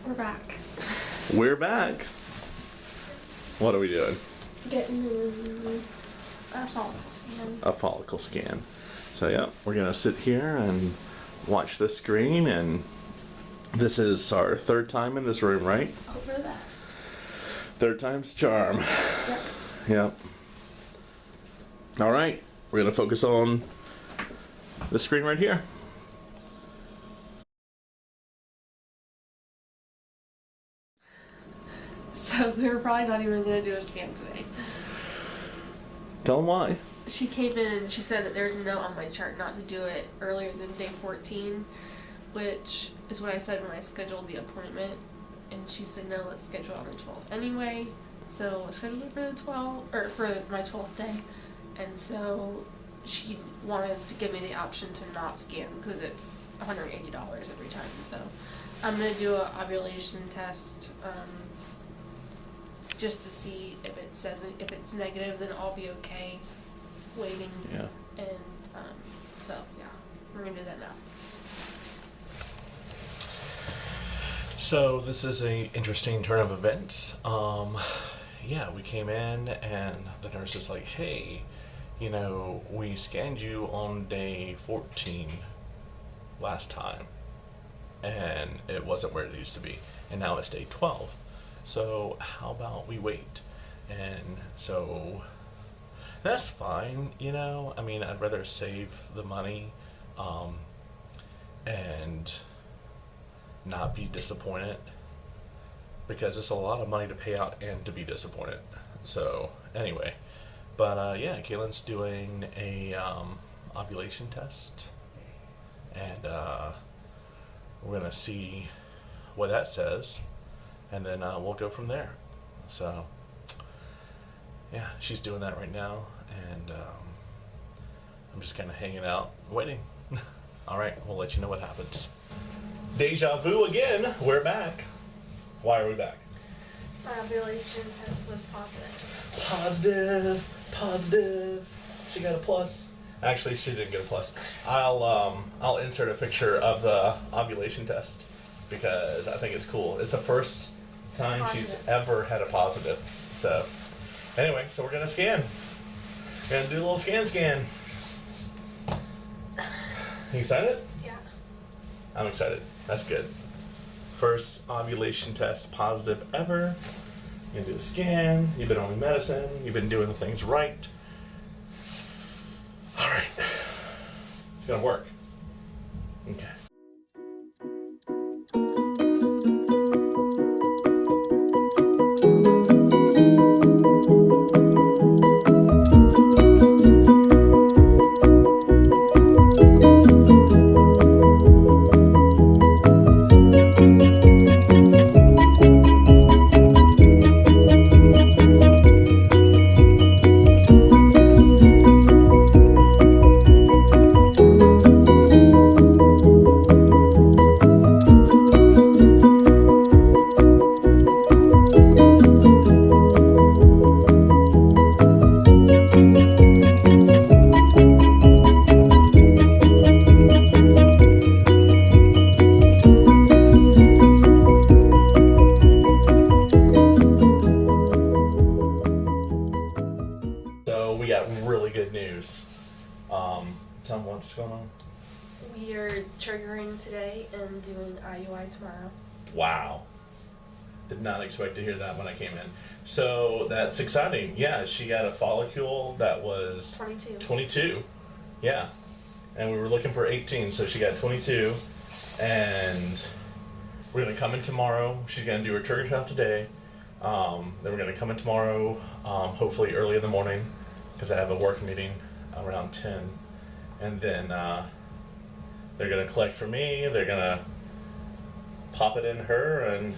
We're back. We're back. What are we doing? Getting a follicle scan. A follicle scan. So yeah, we're gonna sit here and watch the screen, and this is our third time in this room, right? Hope for the best. Third time's charm. Yep. Yep. All right, we're gonna focus on the screen right here. So we were probably not even going to do a scan today. Tell them why. She came in and she said that there's a note on my chart not to do it earlier than day 14, which is what I said when I scheduled the appointment. And she said, no, let's schedule it on the 12th anyway. So I scheduled it for the 12th, or for my 12th day. And so she wanted to give me the option to not scan because it's $180 every time. So I'm going to do an ovulation test. Just to see if it says if it's negative, then I'll be okay waiting. Yeah. And so yeah, we're gonna do that now. So this is an interesting turn of events. Yeah, we came in and the nurse is like, hey, you know, we scanned you on day 14 last time and it wasn't where it used to be, and now it's day 12. So how about we wait? And so that's fine, you know. I mean, I'd rather save the money and not be disappointed, because it's a lot of money to pay out and to be disappointed. So anyway, but yeah, Kaylin's doing a ovulation test, and we're gonna see what that says. And then we'll go from there. So, yeah, she's doing that right now, and I'm just kind of hanging out, waiting. All right, we'll let you know what happens. Deja vu again. We're back. Why are we back? My ovulation test was positive. Positive. She got a plus. Actually, she didn't get a plus. I'll insert a picture of the ovulation test because I think it's cool. It's the first time she's ever had a positive. So anyway, so we're gonna scan. We're gonna do a little scan. You excited? Yeah. I'm excited. That's good. First ovulation test positive ever. You're gonna do a scan. You've been on the medicine. You've been doing the things right. All right. It's gonna work. Okay. Tell them what's going on. We are triggering today and doing IUI tomorrow. Wow. Did not expect to hear that when I came in. So that's exciting. Yeah, she got a follicle that was 22. Yeah. And we were looking for 18, so she got 22. And we're going to come in tomorrow. She's going to do her trigger shot today. Then we're going to come in tomorrow, hopefully early in the morning, because I have a work meeting around 10. And then they're going to collect for me. They're going to pop it in her, and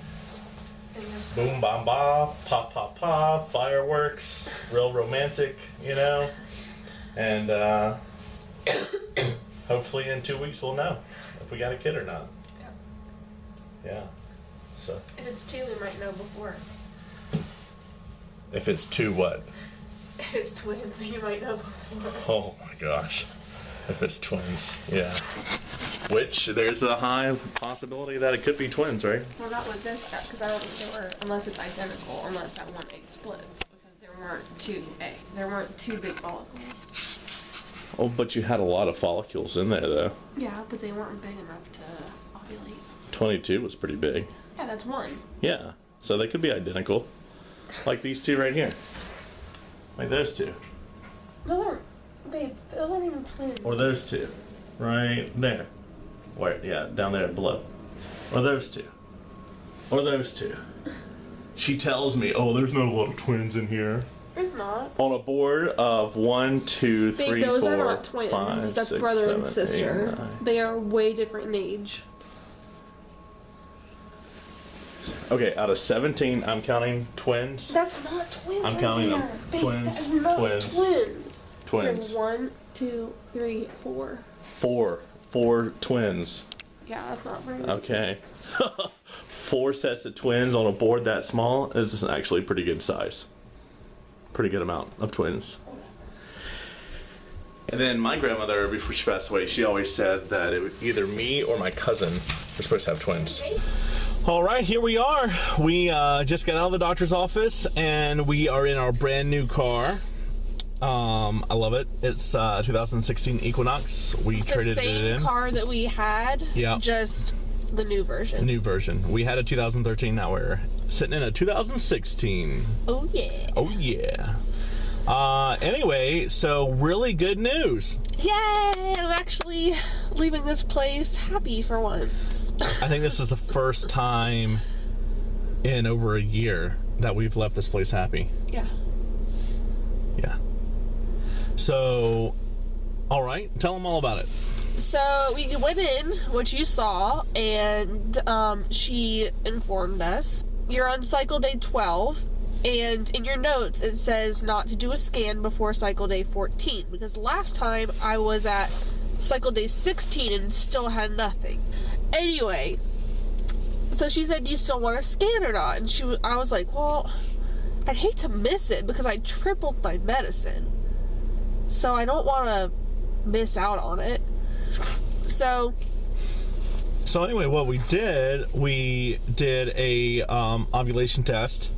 boom, bam, ba, pop, pop, pop, fireworks, real romantic, you know. And hopefully in 2 weeks we'll know if we got a kid or not. Yep. Yeah. So. If it's 2, we might know before. If it's 2 what? If it's twins, you might know before. Oh my gosh. If it's twins, yeah. Which there's a high possibility that it could be twins, right? Well, not with this guy, because I don't think they were, unless it's identical, unless that one egg splits, because there weren't two big follicles. Oh, but you had a lot of follicles in there, though. Yeah, but they weren't big enough to ovulate. 22 was pretty big. Yeah, that's one. Yeah, so they could be identical. Like these two right here. Like those two. No, babe, they're not even twins. Or those two. Right there. Where? Yeah, down there below. Or those two. Or those two. She tells me, oh, there's not a lot of twins in here. There's not. On a board of 1, 2, 3, Babe, those 4, are not twins. 5, That's 6, brother 7, and sister. 8, 9. They are way different in age. Okay, out of 17, I'm counting twins. That's not twins. I'm right counting there. them. Babe, Twins, that is not twins, twins. Twins. There's 1, 2, 3, 4. 4 twins. Yeah, that's not very good. Okay. 4 sets of twins on a board that small is actually pretty good size. Pretty good amount of twins. And then my grandmother, before she passed away, she always said that it was either me or my cousin were supposed to have twins. All right, here we are. We just got out of the doctor's office and we are in our brand new car. I love it. It's 2016 Equinox. We traded it in. The same car that we had, Yeah. just the new version. New version. We had a 2013, now we're sitting in a 2016. Oh yeah. Oh yeah. Anyway, so really good news. Yay! I'm actually leaving this place happy for once. I think this is the first time in over a year that we've left this place happy. Yeah. Yeah. So, all right, tell them all about it. So we went in, which you saw, and she informed us. You're on cycle day 12, and in your notes it says not to do a scan before cycle day 14, because last time I was at cycle day 16 and still had nothing. Anyway, so she said, do you still want a scan or not? And I was like, well, I'd hate to miss it because I tripled my medicine. So I don't want to miss out on it. So anyway, what we did a ovulation test,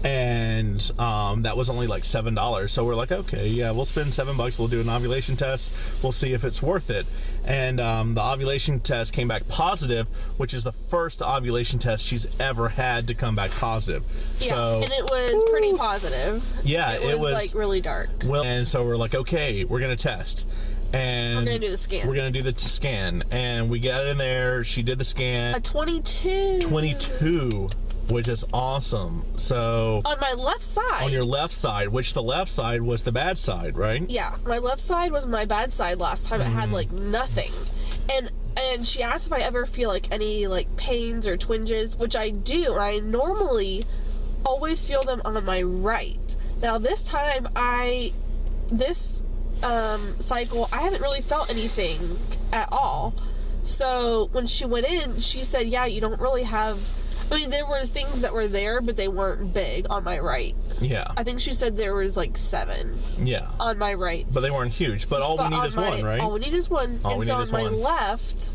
and that was only like $7. So we're like, okay, yeah, we'll spend $7. We'll do an ovulation test. We'll see if it's worth it. And the ovulation test came back positive, which is the first ovulation test she's ever had to come back positive. yeah, So, and it was pretty positive. yeah, it was like really dark. Well, and so we're like, okay, we're gonna test. And We're gonna do the scan. We're gonna do the scan, and we got in there. She did the scan. A 22. 22, which is awesome. So On my left side. on your left side, which the left side was the bad side, right? Yeah, my left side was my bad side last time. It had like nothing. And she asked if I ever feel like any like pains or twinges, which I do. And I normally always feel them on my right. Now this time this cycle, I haven't really felt anything at all. So when she went in, she said, yeah, you don't really have, I mean, there were things that were there, but they weren't big on my right. Yeah. I think she said there was like 7 Yeah. on my right. But they weren't huge. But all we need is one, right? All we need is one. All and we so need on is my one. left,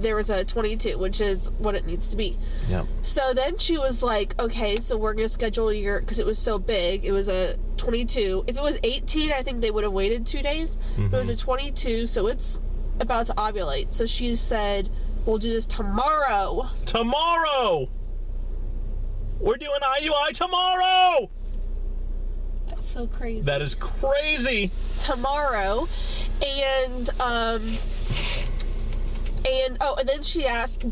there was a 22, which is what it needs to be. Yeah. So then she was like, okay, so we're going to schedule your, because it was so big, it was a 22. If it was 18, I think they would have waited 2 days. But it was a 22, so it's about to ovulate. So she said, we'll do this tomorrow. Tomorrow! We're doing IUI tomorrow! That's so crazy. That is crazy! Tomorrow. And then she asked,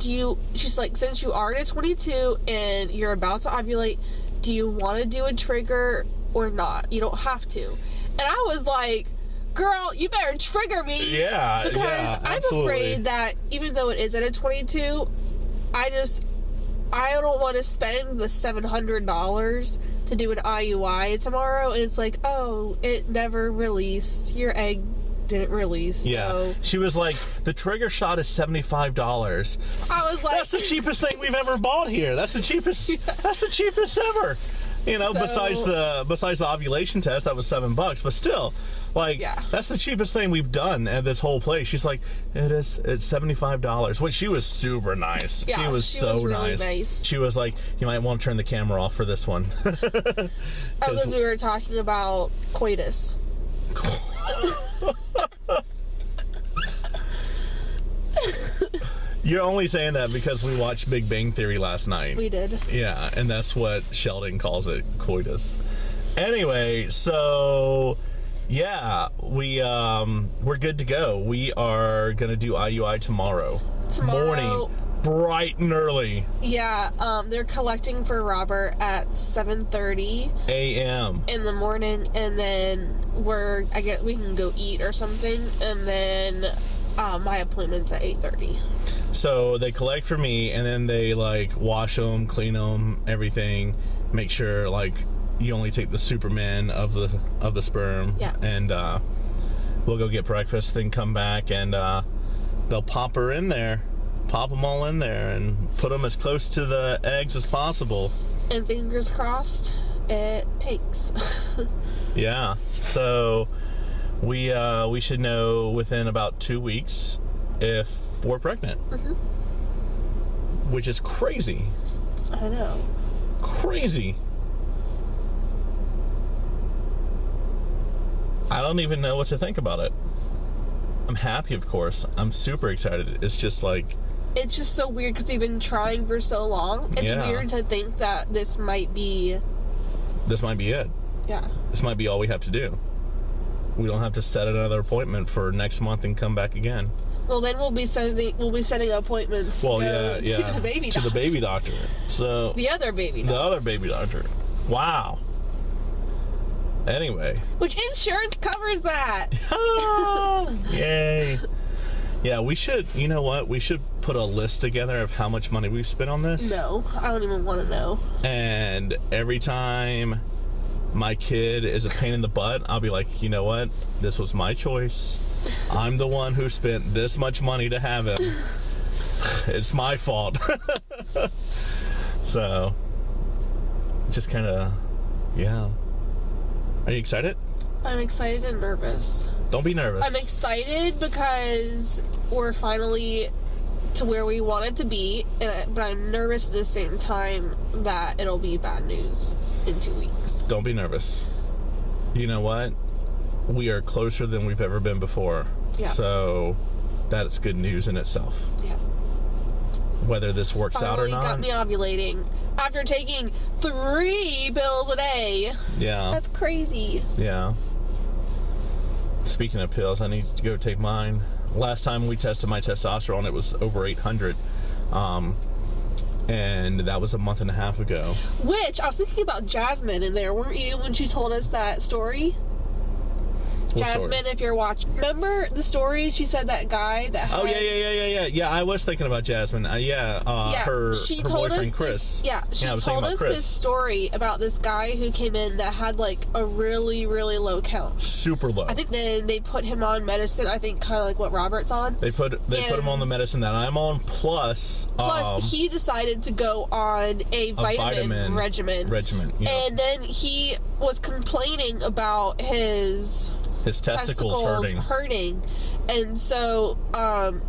she's like, since you are at a 22 and you're about to ovulate, do you want to do a trigger or not? You don't have to. And I was like, girl, you better trigger me. Yeah, because yeah, I'm absolutely. afraid that even though it is at a 22, I don't want to spend the $700 to do an IUI tomorrow. And it's like, oh, it never released. Your egg didn't release. Yeah. So. She was like, the trigger shot is $75. I was like, That's the cheapest thing we've ever bought here. That's the cheapest. That's the cheapest ever. You know, besides the ovulation test, that was $7, but still, like, that's the cheapest thing we've done at this whole place. She's like, it's $75, which she was super nice. Yeah, she was so really nice. She was like, you might want to turn the camera off for this one. Because we were talking about coitus. You're only saying that because we watched Big Bang Theory last night. We did. Yeah, and that's what Sheldon calls it, coitus. Anyway, so yeah, we're good to go. We are gonna do IUI tomorrow morning, bright and early. Yeah, they're collecting for Robert at 7:30 a.m. in the morning, and then I guess we can go eat or something, and then my appointment's at 8:30. So they collect for me, and then they like wash them, clean them, everything, make sure like you only take the Superman of the sperm. Yeah. And we'll go get breakfast, then come back, and they'll pop her in there, pop them all in there, and put them as close to the eggs as possible. And fingers crossed, it takes. Yeah. So we should know within about 2 weeks if we're pregnant. Mm-hmm. Which is crazy. I know. Crazy. I don't even know what to think about it. I'm happy, of course. I'm super excited. It's just like... It's just so weird because we've been trying for so long. It's weird to think that this might be... This might be it. Yeah. This might be all we have to do. We don't have to set another appointment for next month and come back again. Well, then we'll be setting appointments. Well, to the baby doctor. To the baby doctor. So the other baby doctor. The other baby doctor. Wow. Anyway. Which insurance covers that? Yay. Yeah, we should, you know what? We should put a list together of how much money we've spent on this. No, I don't even want to know. And every time my kid is a pain in the butt, I'll be like, you know what? This was my choice. I'm the one who spent this much money to have him. It's my fault. So, just kind of, yeah. Are you excited? I'm excited and nervous. Don't be nervous. I'm excited because we're finally to where we want it to be, but I'm nervous at the same time that it'll be bad news in 2 weeks. Don't be nervous. You know what? We are closer than we've ever been before. Yeah. So that's good news in itself. Yeah. Whether this works out or not. Got me ovulating after taking 3 pills a day. Yeah. That's crazy. Yeah. Speaking of pills, I need to go take mine. Last time we tested my testosterone, it was over 800. And that was a month and a half ago. Which, I was thinking about Jasmine in there, weren't you, when she told us that story? Jasmine, if you're watching, remember the story? She said that guy that had... Oh yeah. I was thinking about Jasmine. Her boyfriend Chris. She told us this story about this guy who came in that had like a really, really low count. Super low. I think then they put him on medicine. I think kind of like what Robert's on. They put him on the medicine that I'm on. Plus, he decided to go on a vitamin regimen. Yeah. And then he was complaining about his testicles hurting, and so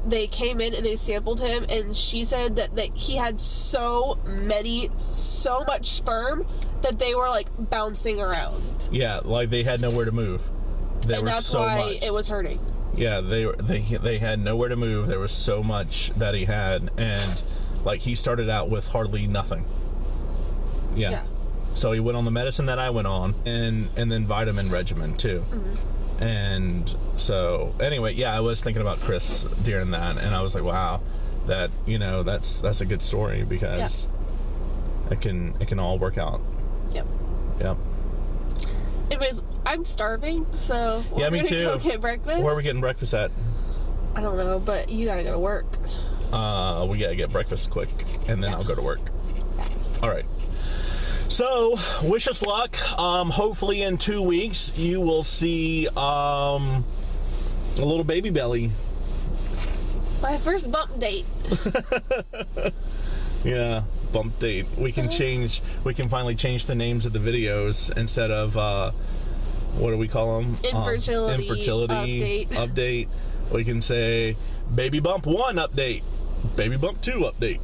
they came in and they sampled him, and she said that he had so much sperm that they were like bouncing around. Yeah, like they had nowhere to move. There was so much. That's why it was hurting. Yeah, they had nowhere to move. There was so much that he had, and like he started out with hardly nothing. Yeah. So he went on the medicine that I went on, and then vitamin regimen too. Mm-hmm. And so anyway, yeah, I was thinking about Chris during that, and I was like, wow, that, you know, that's a good story because it can all work out. Yep. Anyways, I'm starving, so we're me gonna too. go get breakfast. Where are we getting breakfast at? I don't know, but you gotta go to work. We gotta get breakfast quick, and then I'll go to work. All right. So, wish us luck. Hopefully in 2 weeks you will see a little baby belly. My first bump date. Yeah, bump date. We can finally change the names of the videos instead of, what do we call them? Infertility update. We can say, baby bump 1 update, baby bump 2 update.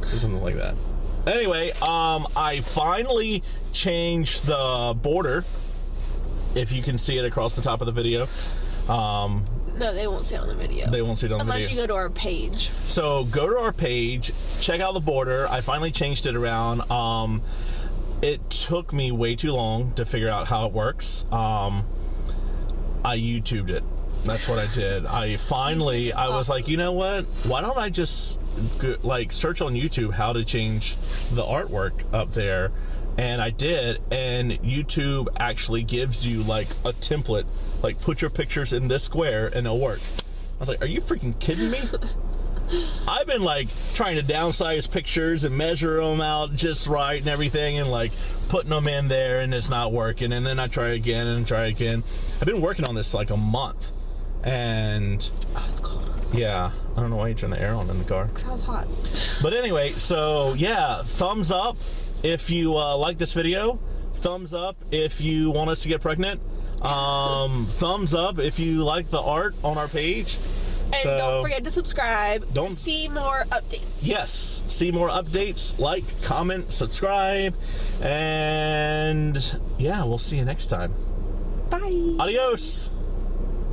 Or something like that. Anyway, I finally changed the border. If you can see it across the top of the video. No, they won't see it on the video. They won't see it on the video. Unless you go to our page. So go to our page, check out the border. I finally changed it around. It took me way too long to figure out how it works. I YouTubed it. That's what I did. I was like, you know what? Why don't I just search on YouTube how to change the artwork up there? And I did, and YouTube actually gives you like a template, like put your pictures in this square and it'll work. I was like, are you freaking kidding me? I've been like trying to downsize pictures and measure them out just right and everything, and like putting them in there, and it's not working. And then I try again and try again. I've been working on this like a month, and it's cold. Yeah, I don't know why you turn the air on in the car. Because I was hot. But anyway, so yeah, thumbs up if you like this video. Thumbs up if you want us to get pregnant. Thumbs up if you like the art on our page. And don't forget to subscribe to see more updates. Yes, see more updates. Like, comment, subscribe. And yeah, we'll see you next time. Bye. Adios.